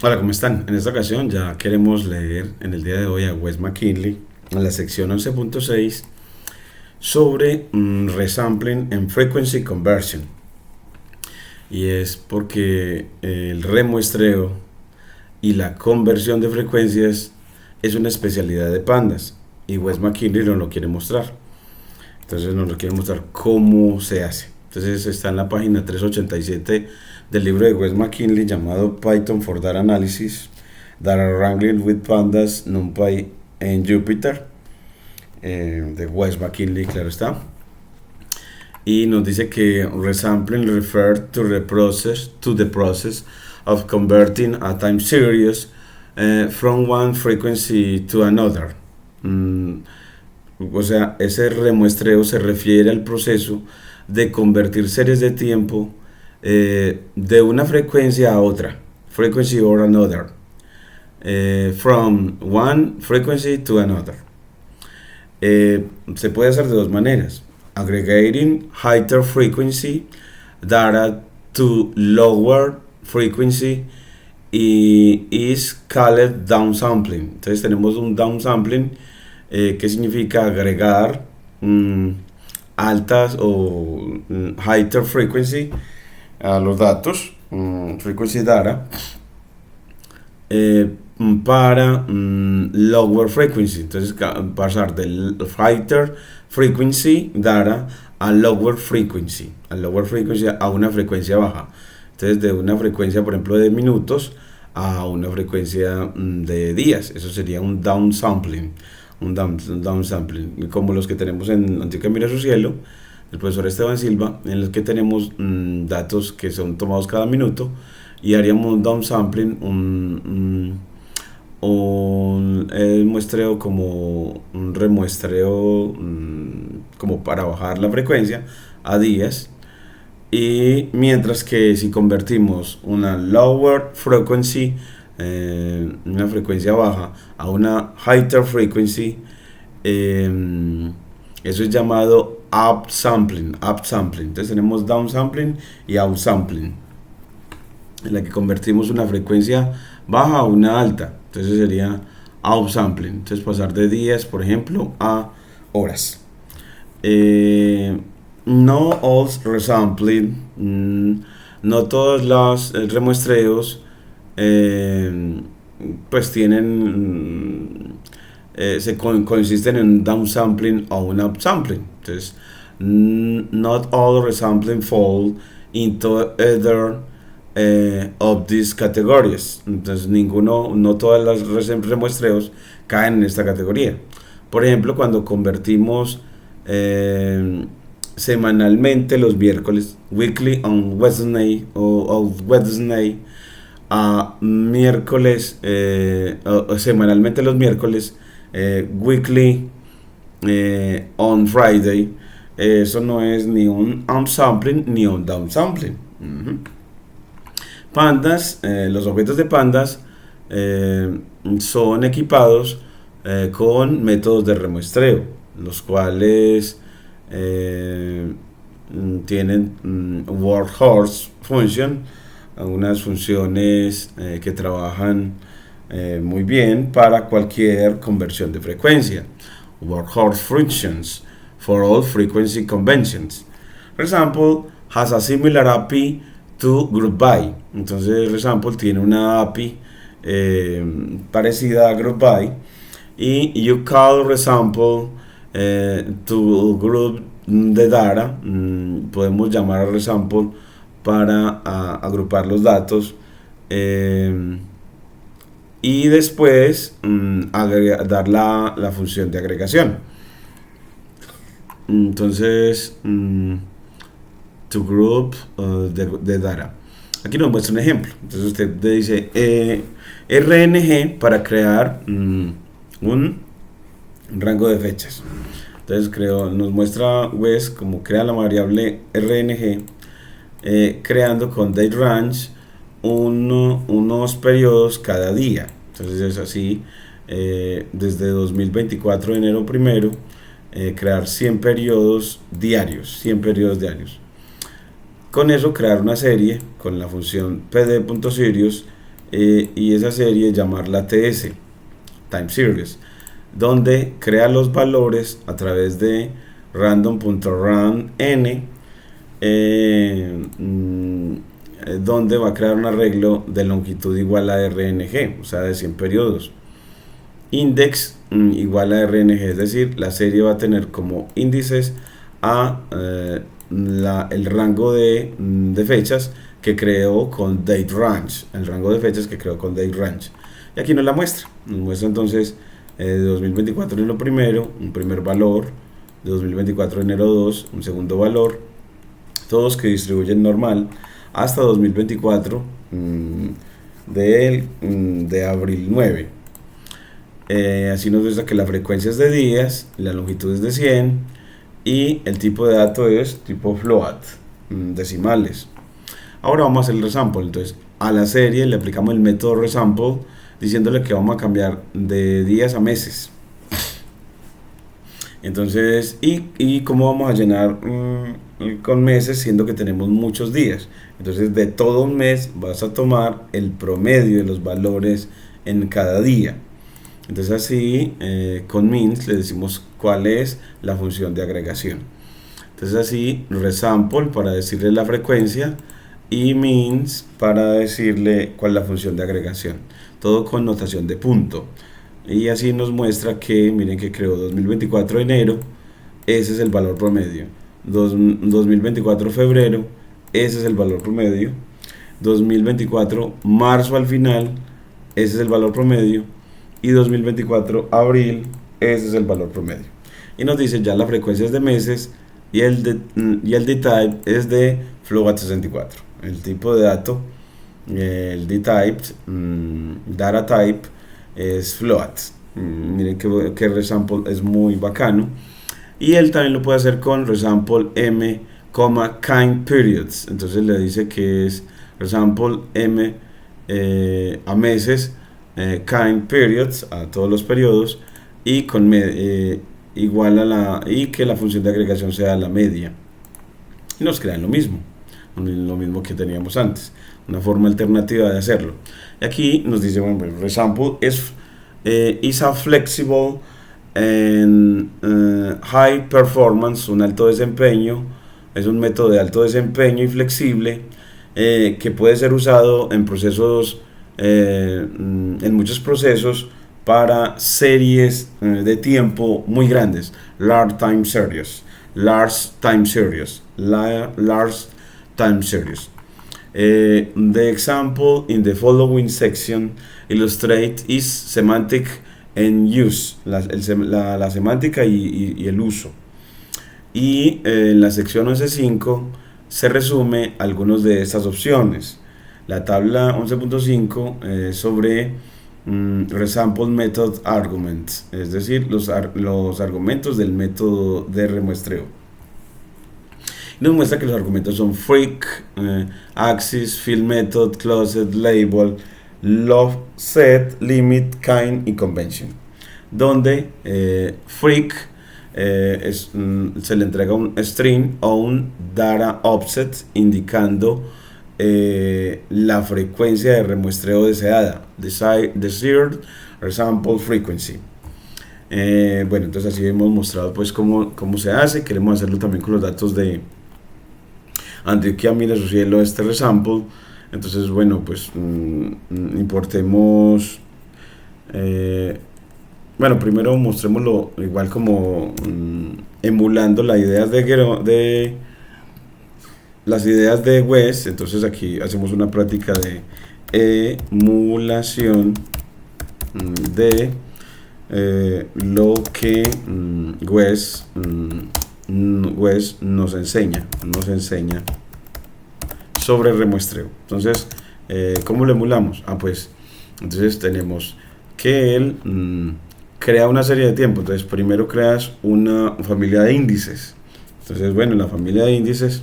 Hola, ¿cómo están? En esta ocasión ya queremos leer en el día de hoy a Wes McKinley en la sección 11.6 sobre resampling and frequency conversion. Y es porque el remuestreo y la conversión de frecuencias es una especialidad de Pandas y Wes McKinley nos lo quiere mostrar. Entonces nos lo quiere mostrar cómo se hace. Entonces está en la página 387 del libro de Wes McKinley llamado Python for Data Analysis, Data Wrangling with Pandas, NumPy en Jupyter, de Wes McKinley, claro está. Y nos dice que resampling refers to the process of converting a time series from one frequency to another. O sea, ese remuestreo se refiere al proceso de convertir series de tiempo de una frecuencia a otra, frequency or another, from one frequency to another. Se puede hacer de dos maneras: aggregating higher frequency data to lower frequency y is called downsampling. Entonces tenemos un downsampling que significa agregar altas o higher frequency a los datos, frequency data, para lower frequency. Entonces pasar del higher frequency data a lower frequency a una frecuencia baja. Entonces de una frecuencia, por ejemplo, de minutos a una frecuencia de días. Eso sería un downsampling. Un downsampling, como los que tenemos en Antigua Mira su cielo, el profesor Esteban Silva, en los que tenemos datos que son tomados cada minuto, y haríamos un downsampling, un muestreo, como un remuestreo, como para bajar la frecuencia a días. Y mientras que si convertimos una lower frequency, una frecuencia baja, a una higher frequency, eso es llamado upsampling. Entonces tenemos downsampling y upsampling, en la que convertimos una frecuencia baja a una alta. Entonces sería upsampling. Entonces pasar de días, por ejemplo, a horas. No all resampling, no todos los remuestreos pues tienen consisten en un downsampling o un upsampling. Entonces not all resampling fall into either of these categories. Entonces no todas las remuestreos caen en esta categoría. Por ejemplo, cuando convertimos semanalmente los miércoles, weekly on Wednesday, o Wednesday, a miércoles, o semanalmente los miércoles, weekly on Friday, eso no es ni un upsampling ni un downsampling. Pandas, los objetos de Pandas son equipados con métodos de remuestreo, los cuales tienen workhorse function, algunas funciones que trabajan muy bien para cualquier conversión de frecuencia. Workhorse functions for all frequency conventions. Resample has a similar API to GroupBy. Entonces Resample tiene una API parecida a GroupBy, y you call Resample to group the data. Podemos llamar a Resample para agrupar los datos, y después dar la función de agregación. Entonces to group the data. Aquí nos muestra un ejemplo. Entonces usted dice RNG para crear un rango de fechas. Entonces nos muestra Wes cómo crea la variable RNG, creando con DateRange unos periodos cada día. Entonces es así, desde 2024 de enero primero, crear 100 periodos diarios. Con eso crear una serie con la función pd.series y esa serie llamarla TS, Time Series, donde crea los valores a través de random.run n, donde va a crear un arreglo de longitud igual a RNG, o sea, de 100 periodos. Index igual a RNG, es decir, la serie va a tener como índices a el rango de fechas que creó con DateRange, el rango de fechas que creó con DateRange. Y aquí nos muestra entonces de 2024 en lo primero, un primer valor, de 2024 enero 2, un segundo valor, todos que distribuyen normal, hasta 2024 de abril 9. Así nos muestra que la frecuencia es de días, la longitud es de 100 y el tipo de dato es tipo float, decimales. Ahora vamos a hacer el resample. Entonces a la serie le aplicamos el método resample diciéndole que vamos a cambiar de días a meses. Entonces, ¿y cómo vamos a llenar con meses siendo que tenemos muchos días? Entonces de todo un mes vas a tomar el promedio de los valores en cada día. Entonces así con means le decimos cuál es la función de agregación. Entonces así resample para decirle la frecuencia y means para decirle cuál es la función de agregación. Todo con notación de punto. Y así nos muestra que, miren que creó 2024 enero, ese es el valor promedio. 2024 febrero, ese es el valor promedio. 2024 marzo al final, ese es el valor promedio. Y 2024 abril, ese es el valor promedio. Y nos dice ya la frecuencia es de meses y el D-type es de float64. El tipo de dato, el D-type, data type, es float. Miren que resample es muy bacano. Y él también lo puede hacer con resample m, kind periods. Entonces le dice que es resample m a meses, kind periods a todos los periodos y con igual a y que la función de agregación sea la media. Y nos crean lo mismo que teníamos antes, una forma alternativa de hacerlo. Y aquí nos dice, bueno, resample is a flexible and high performance, un alto desempeño, es un método de alto desempeño y flexible que puede ser usado en procesos, en muchos procesos para series de tiempo muy grandes, large time series. The example in the following section illustrate is semantic and use, la semántica y el uso. Y en la sección 11.5 se resume algunas de estas opciones. La tabla 11.5 sobre resample method arguments, es decir, los argumentos del método de remuestreo. Nos muestra que los argumentos son freq, axis, fill method, closed, label, love, set, limit, kind y convention. Donde freq se le entrega un string o un data offset indicando la frecuencia de remuestreo deseada, desired resample frequency. Bueno, entonces así hemos mostrado pues cómo se hace. Queremos hacerlo también con los datos de Antioquia, Minas, Cielo, este resample. Entonces, bueno, pues importemos. Bueno, primero mostrémoslo igual como emulando las ideas de las ideas de Wes. Entonces aquí hacemos una práctica de emulación de lo que Wes nos enseña sobre remuestreo. Entonces, ¿cómo lo emulamos? Pues entonces tenemos que él crea una serie de tiempo. Entonces primero creas una familia de índices. Entonces, bueno, en la familia de índices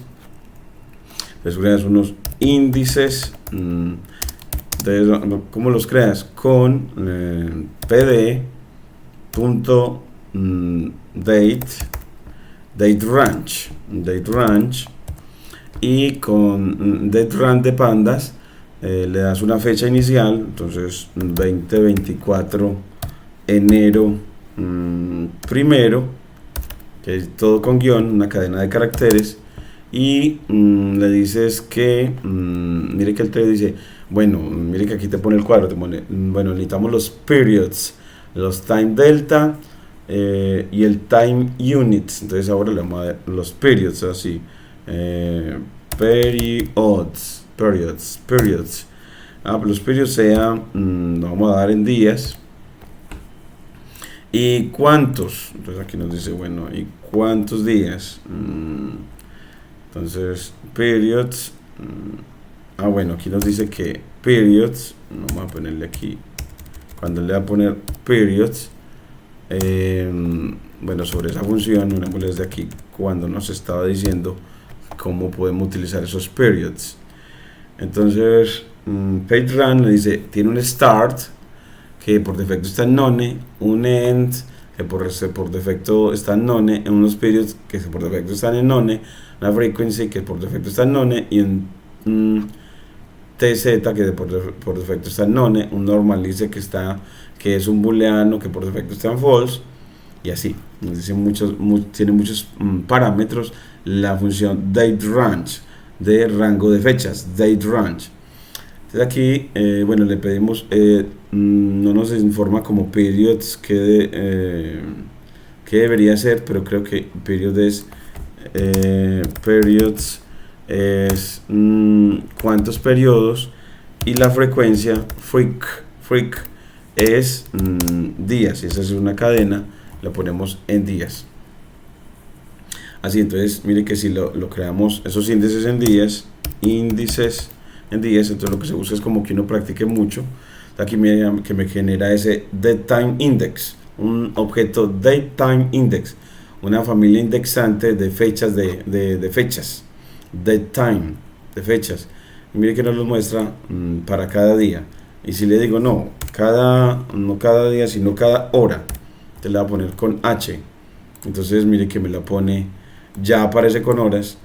pues creas unos índices. Entonces, ¿cómo los creas? Con pd.dateRange y con dateRange de pandas le das una fecha inicial, entonces 2024 enero primero, que es todo con guión, una cadena de caracteres, y le dices que, mire que él te dice, bueno, mire que aquí te pone el cuadro, te pone, bueno, necesitamos los periods, los time delta y el time units. Entonces ahora le vamos a dar los periods, así, periods. Los periods sea, lo vamos a dar en días. ¿Y cuántos? Entonces aquí nos dice, bueno, ¿y cuántos días? Entonces, periods. Bueno, aquí nos dice que periods, vamos a ponerle aquí, cuando le va a poner periods, bueno, sobre esa función, miremosle desde aquí, cuando nos estaba diciendo cómo podemos utilizar esos periods. Entonces, PageRun le dice, tiene un start, que por defecto está en none, un end, que por defecto está en none, en unos periods que por defecto están en none, una frequency que por defecto está en none, y un TZ que por defecto está en none, un normalize que es un booleano que por defecto está en false, y así. Nos dice tiene muchos parámetros la función dateRange, de rango de fechas, dateRange. Entonces aquí, bueno, le pedimos, no nos informa como periods que debería ser, pero creo que periods es cuántos periodos, y la frecuencia freq es días, y esa es una cadena, la ponemos en días. Así, entonces mire que si lo creamos esos índices en días, entonces lo que se busca es como que uno practique mucho. Aquí mira que me genera ese datetime index, un objeto datetime index, una familia indexante de fechas, de fechas, datetime, de fechas. Y mire que nos lo muestra para cada día. Y si le digo no cada día, sino cada hora, te la voy a poner con H. Entonces mire que me la pone, ya aparece con horas,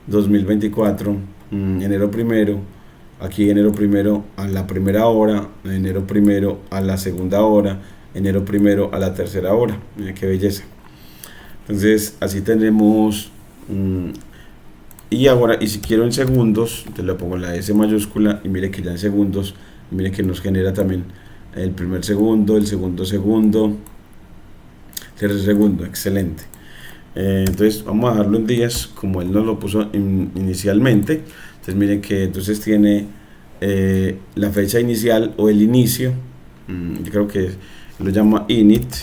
2024, enero primero, aquí enero primero a la primera hora, enero primero a la segunda hora, enero primero a la tercera hora. Mira qué belleza. Entonces así tenemos, y ahora, y si quiero en segundos, te le pongo la S mayúscula, y mire que ya en segundos, mire que nos genera también el primer segundo, el segundo, tercer segundo. Excelente. Entonces vamos a dejarlo en días como él nos lo puso inicialmente. Entonces miren que entonces tiene la fecha inicial o el inicio, yo creo que lo llama init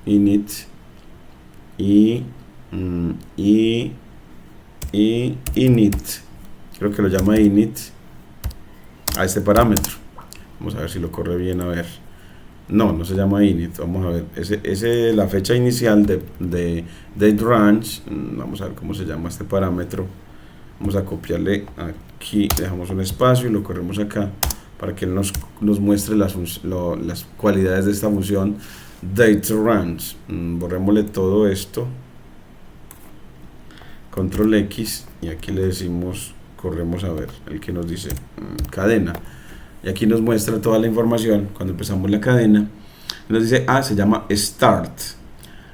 y init, creo que lo llama init a este parámetro. Vamos a ver si lo corre bien, a ver. No se llama init. Vamos a ver, la fecha inicial de dateRange. Vamos a ver cómo se llama este parámetro. Vamos a copiarle aquí, dejamos un espacio y lo corremos acá para que él nos muestre las cualidades de esta función dateRange. Borrémosle todo esto, control X, y aquí le decimos, corremos a ver el que nos dice cadena, y aquí nos muestra toda la información. Cuando empezamos la cadena nos dice, se llama start.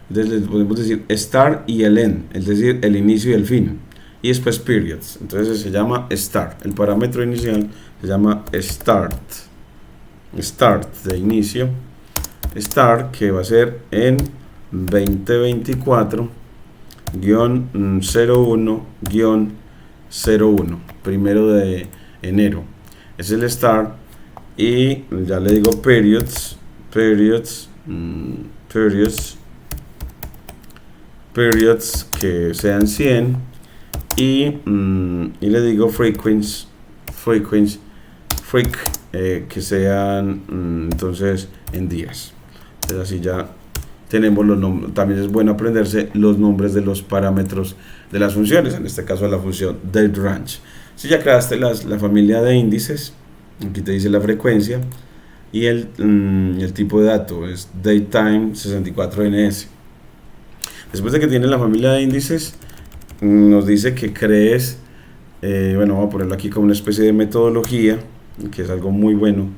Entonces le podemos decir start y el end, es decir, el inicio y el fin, y después periods. Entonces se llama start, el parámetro inicial se llama start de inicio, start, que va a ser en 2024-01-01, primero de enero. Es el start, y ya le digo periods que sean 100, y le digo frequency que sean entonces en días. Entonces así ya tenemos los nombres. También es bueno aprenderse los nombres de los parámetros de las funciones, en este caso la función dateRange. Si ya creaste la familia de índices, aquí te dice la frecuencia, y el tipo de dato es datetime 64ns. Después de que tiene la familia de índices, nos dice que crees, bueno, vamos a ponerlo aquí como una especie de metodología, que es algo muy bueno.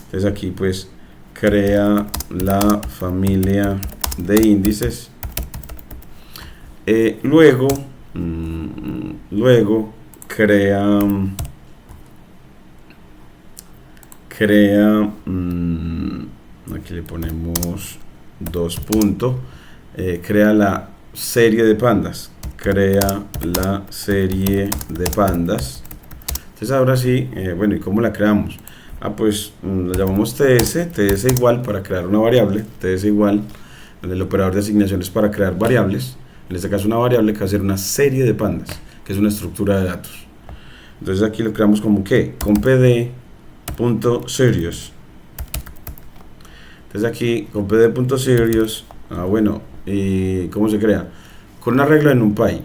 Entonces aquí pues crea la familia de índices. Luego crea aquí le ponemos 2 puntos, crea la serie de pandas, crea la serie de pandas. Entonces ahora sí, bueno, ¿y cómo la creamos? Pues la llamamos TS igual para crear una variable, TS igual, el operador de asignaciones para crear variables, en este caso una variable que va a ser una serie de pandas, que es una estructura de datos. Entonces aquí lo creamos como que, con pd.serious. Entonces aquí, con pd.serious, bueno, ¿y cómo se crea? Con una regla en NumPy.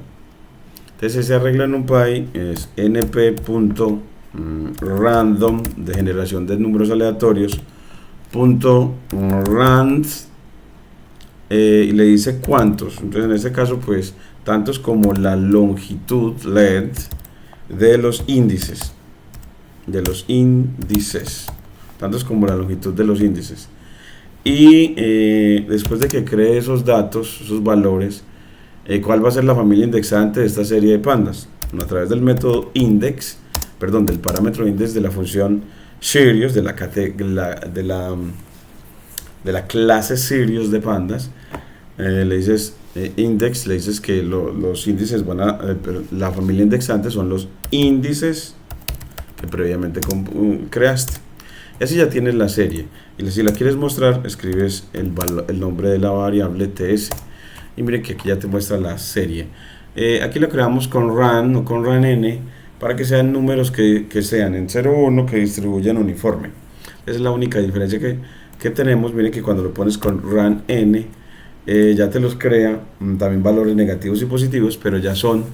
Entonces esa regla en NumPy es np.random de generación de números aleatorios .rand y le dice cuántos. Entonces en este caso pues tantos como la longitud length de los índices, tantos como la longitud de los índices. Y después de que cree esos datos, esos valores, ¿cuál va a ser la familia indexante de esta serie de pandas? A través del método index, del parámetro index de la función serious, de la clase serious de pandas, le dices index, le dices que los índices van a, la familia indexante son los índices que previamente creaste. Y así ya tienes la serie. Y si la quieres mostrar, escribes el nombre de la variable ts. Y mire que aquí ya te muestra la serie. Aquí lo creamos con run o con runn para que sean números que sean en 0 o 1 que distribuyan uniforme. Esa es la única diferencia que tenemos. Mire que cuando lo pones con runn ya te los crea también valores negativos y positivos, pero ya son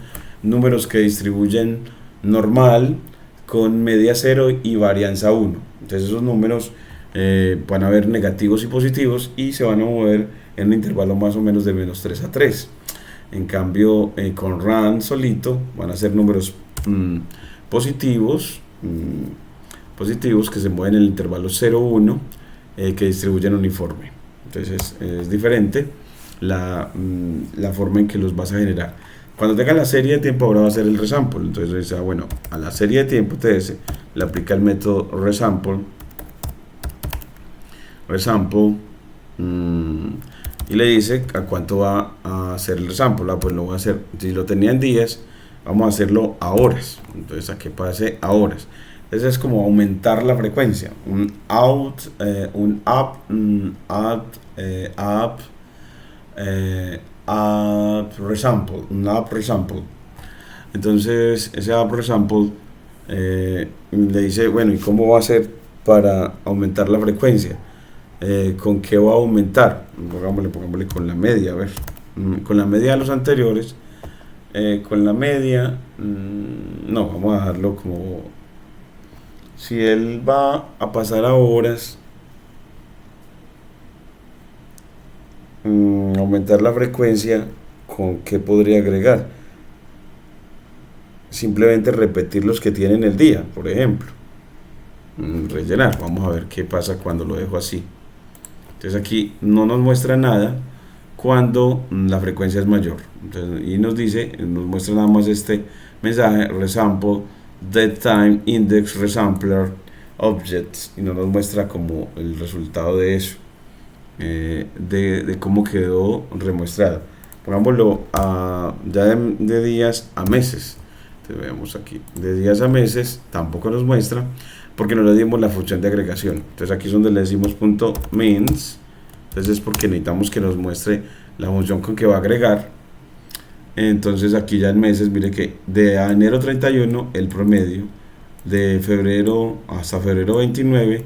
números que distribuyen normal, con media 0 y varianza 1. Entonces esos números van a haber negativos y positivos y se van a mover en un intervalo más o menos de menos 3 a 3. En cambio con run solito van a ser números positivos que se mueven en el intervalo 0 1 que distribuyen uniforme. Entonces es diferente la forma en que los vas a generar. Cuando tenga la serie de tiempo ahora va a ser el resample. Entonces dice, bueno, a la serie de tiempo TS le aplica el método resample y le dice a cuánto va a hacer el resample. Pues lo voy a hacer, si lo tenía en días, vamos a hacerlo a horas. Entonces a que pase a horas. Entonces es como aumentar la frecuencia. Un app resample. Entonces ese app resample le dice, bueno, ¿y cómo va a hacer para aumentar la frecuencia? ¿Con qué va a aumentar? Pongámosle con la media, a ver, con la media de los anteriores, con la media, no, vamos a dejarlo como, si él va a pasar a horas, aumentar la frecuencia, ¿con qué podría agregar? Simplemente repetir los que tienen el día, por ejemplo. Rellenar, vamos a ver qué pasa cuando lo dejo así. Entonces aquí no nos muestra nada cuando la frecuencia es mayor. Entonces, y nos muestra nada más este mensaje, resample, dead time, index, resampler, objects, y no nos muestra como el resultado de eso. De cómo quedó remuestrado. Pongámoslo ya de días a meses. Entonces veamos aquí, de días a meses tampoco nos muestra porque no le dimos la función de agregación. Entonces aquí es donde le decimos .means. Entonces es porque necesitamos que nos muestre la función con que va a agregar. Entonces aquí ya en meses, mire que de enero 31 el promedio, de febrero hasta febrero 29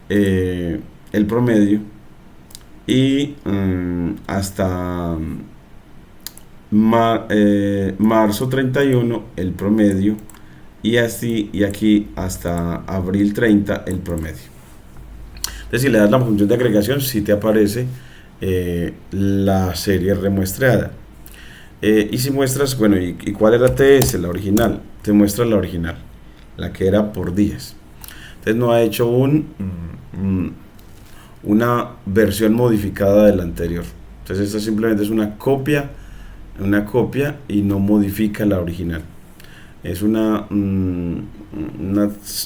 el promedio, y hasta marzo 31 el promedio, y aquí hasta abril 30 el promedio. Entonces si le das la función de agregación, si te aparece la serie remuestrada. Y si muestras, bueno, ¿y cuál era TS? La original. Te muestra la original, la que era por días. Entonces no ha hecho una versión modificada de la anterior. Entonces esta simplemente es una copia y no modifica la original. Es una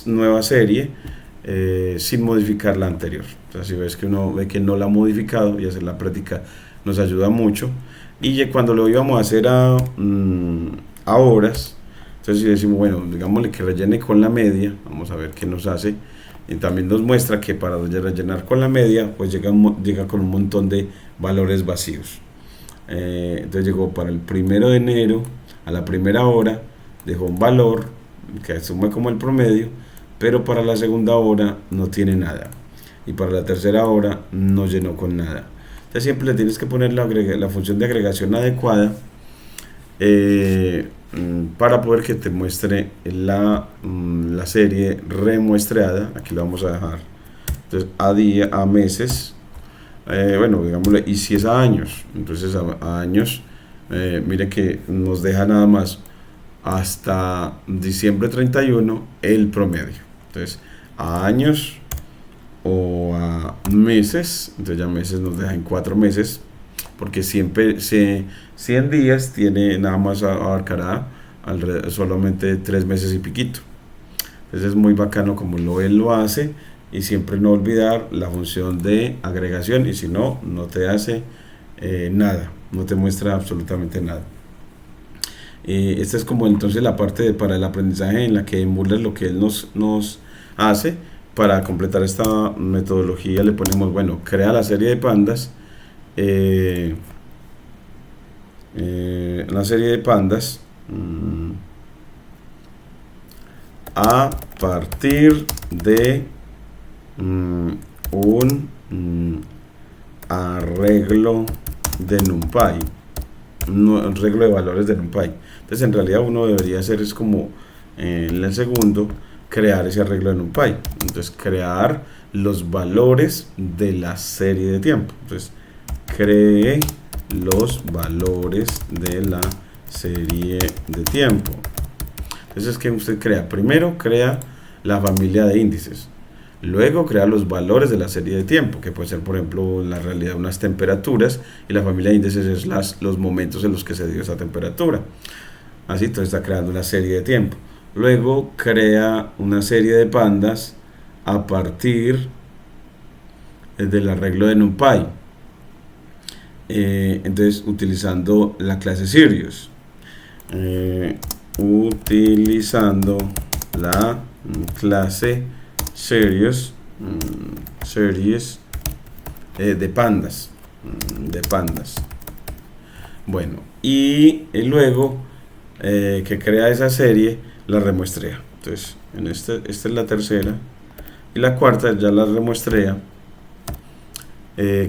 nueva serie sin modificar la anterior. O sea, si ves que uno ve que no la ha modificado y hacer la práctica nos ayuda mucho. Y ya cuando lo íbamos a hacer a horas, entonces si decimos, bueno, digámosle que rellene con la media, vamos a ver qué nos hace. Y también nos muestra que para rellenar con la media, pues llega con un montón de valores vacíos. Entonces llegó para el 1 de enero a la primera hora, dejó un valor que asume como el promedio, pero para la segunda hora no tiene nada, y para la tercera hora no llenó con nada. Entonces siempre le tienes que poner la función de agregación adecuada para poder que te muestre la serie remuestreada. Aquí lo vamos a dejar. Entonces a meses, bueno, digámosle, y si es a años, entonces a años, mire que nos deja nada más hasta diciembre 31 el promedio. Entonces a años o a meses, entonces ya meses nos deja en 4 meses, porque siempre 100 días tiene nada más abarcará solamente 3 meses y piquito. Entonces es muy bacano como él lo hace, y siempre no olvidar la función de agregación, y si no, no te hace nada, no te muestra absolutamente nada. Esta es como entonces la parte para el aprendizaje en la que emula lo que él nos hace. Para completar esta metodología le ponemos, bueno, crea la serie de pandas, una serie de pandas a partir de un arreglo de NumPy, un arreglo de valores de NumPy. Entonces en realidad uno debería hacer es como en el segundo, crear ese arreglo de NumPy. Entonces crear los valores de la serie de tiempo. Entonces cree los valores de la serie de tiempo. Entonces que usted crea, primero crea la familia de índices, luego crea los valores de la serie de tiempo, que puede ser por ejemplo en la realidad unas temperaturas, y la familia de índices es los momentos en los que se dio esa temperatura. Así entonces está creando una serie de tiempo. Luego crea una serie de pandas a partir del arreglo de NumPy, entonces utilizando la clase Series, utilizando la clase Series de pandas, bueno, y luego que crea esa serie la remuestrea. Entonces esta es la tercera, y la cuarta ya la remuestrea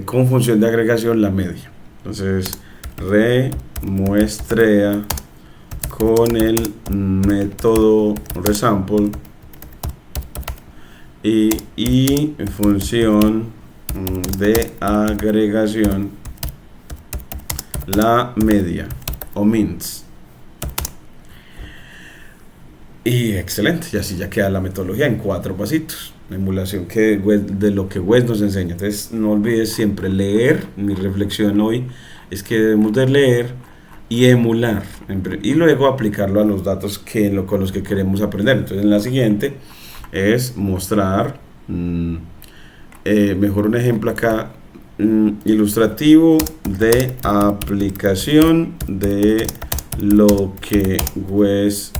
con función de agregación la media. Entonces remuestrea con el método resample y función de agregación la media o mins. Y excelente, y así ya queda la metodología en 4 pasitos, la emulación de lo que Wes nos enseña. Entonces no olvides siempre leer. Mi reflexión hoy es que debemos de leer y emular, y luego aplicarlo a los datos con los que queremos aprender. Entonces en la siguiente es mostrar mejor un ejemplo acá ilustrativo de aplicación de lo que Wes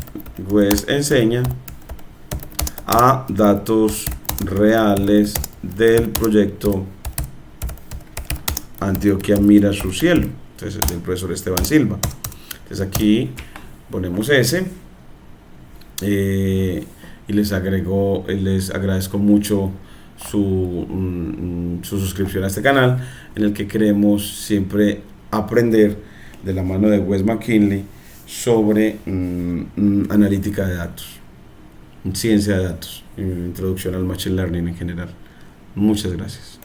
enseña a datos reales del proyecto Antioquia Mira su Cielo. Entonces del profesor Esteban Silva. Entonces aquí ponemos ese, y les agradezco mucho su suscripción a este canal, en el que queremos siempre aprender de la mano de Wes McKinley sobre analítica de datos, ciencia de datos, introducción al machine learning en general. Muchas gracias.